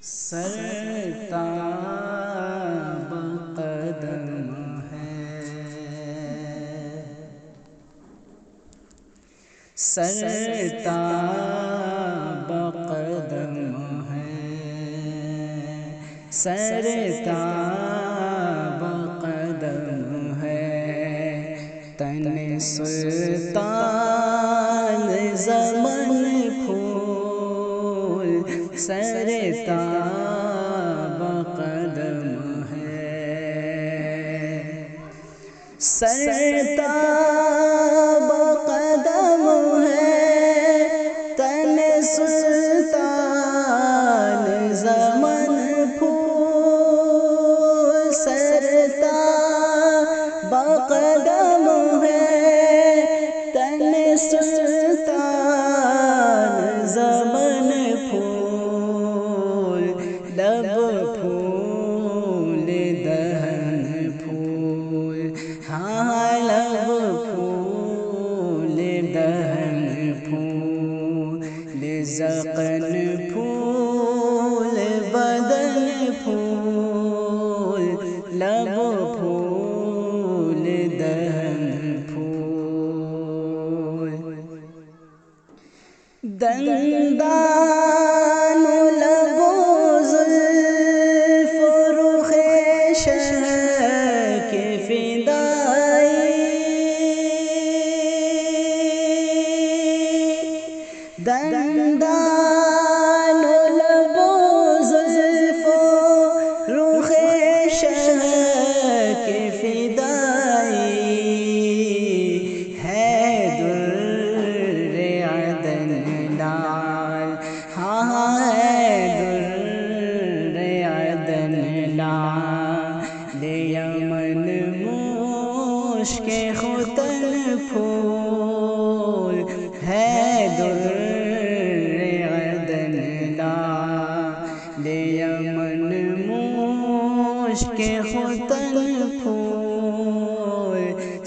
سرتاب قدم ہے، سرتاب قدم ہے، سرتاب قدم ہے، تن سلطان زمن پھول، سرتاب قدم ہے، سرتاب قدم ہے، تن سلطان زمن پھول، سرتاب قدم ہے، تن سلطان زمن پھول، لب پھول دہن پھول، ہاں لب پھول دہن پھول، زقن پھول بدن پھول، لب پھول دہن پھول، دندان لب و زلف و رخ شہ کے فدائی، دندان لب و زلف و رخ شہ کے فدائی، ہے در عدن لال، ہاں ہے در عدن لال، یمن مشک ختن پھول، ہے در عدن لال، یمن مشک ختن پھول،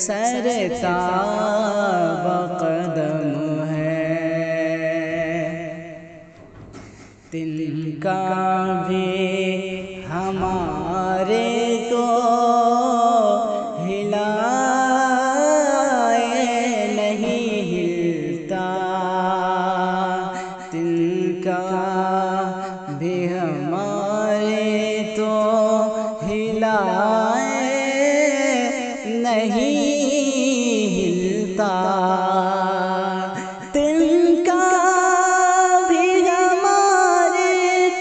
سرتاب قدم ہے، دل کا بھی ہمارے تو ہلائے نہیں ہلتا، دل کا بھی ہمارے تو ہلائے نہیں ہلتا، دل کا بھی ہمارے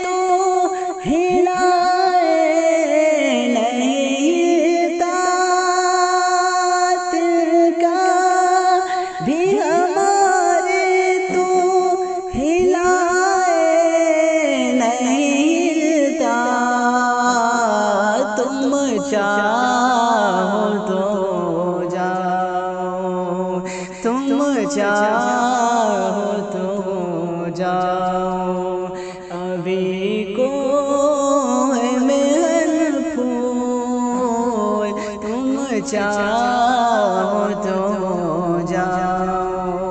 تو ہلائے نہیں ہلتا، دل کا بھی ہمارے تو ہلائے نہیں ہلتا، تم چاہو تو جاؤ، تم چاہو تو جاؤ، ابھی کوئی مہن پھول، تم چاہو تو جاؤ،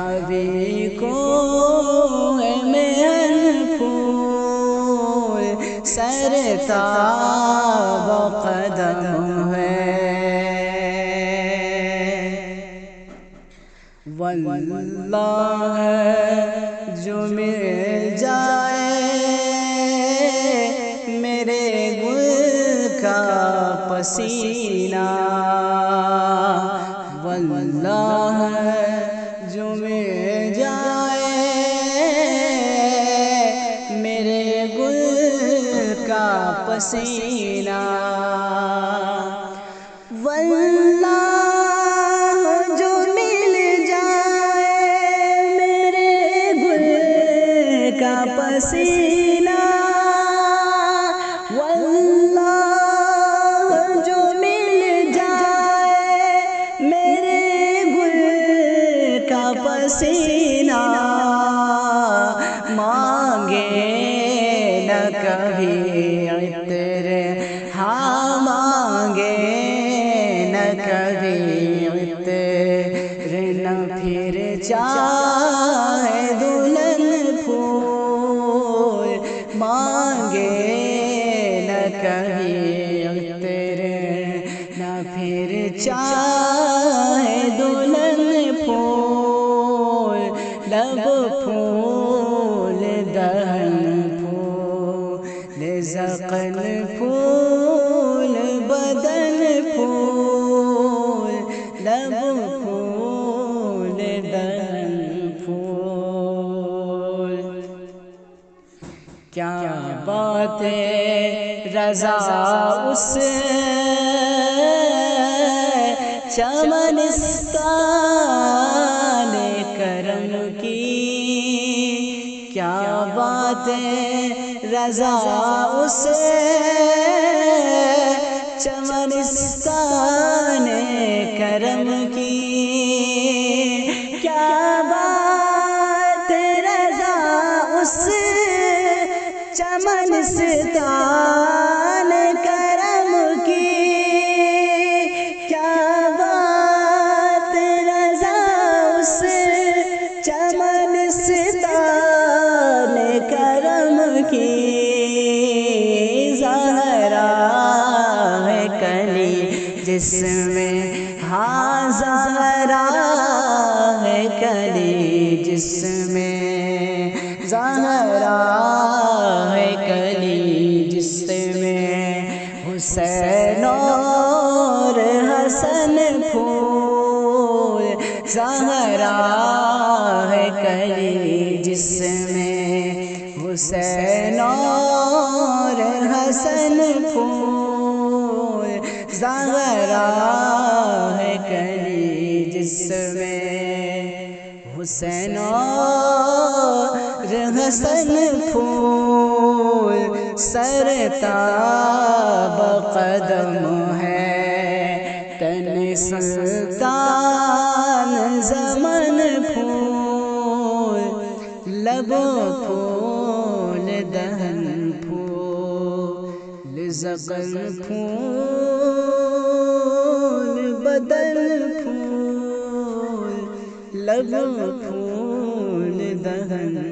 ابھی کوئی مہن پھول، سرتاب قدم ہے، واللہ جو مل جائے میرے گل کا پسینہ، واللہ جو مل جائے میرے گل کا پسینہ، واللہ جو مل جائے میرے گل کا پسینہ، واللہ جو مل جائے میرے گل کا پسینہ، مانگے نہ کبھی عطر، ہاں مانگے نہ کبھی عطر، نہ پھر چاہے دلہن پھول، مان کبھی عطر نہ پھر چاہے دلہن پھول لب پھول دہن پھول ذقن پھول بدن پھول لب پھول دہن پھول کیا بات رضا اس چمنستان کرم کی کیا بات رضا اس چمنستان کرم کی کیا بات رضا اس چمنستان کرم کی کیا بات رضا اس چمنستان کرم کی زہرا ہے کلی جس میں ہاں زہرا ہے کلی جس میں زہرا ہے کلی جس میں حسین اور حسن پھول زہرا ہے کلی جس میں حسین اور حسن پھول زہرا ہے کلی جس میں حسین اور حسن پھول سرتاب قدم ہے تن سلطان زمن پھول لب پھول دہن پھول ذقن پھول بدن پھول لب پھول دہن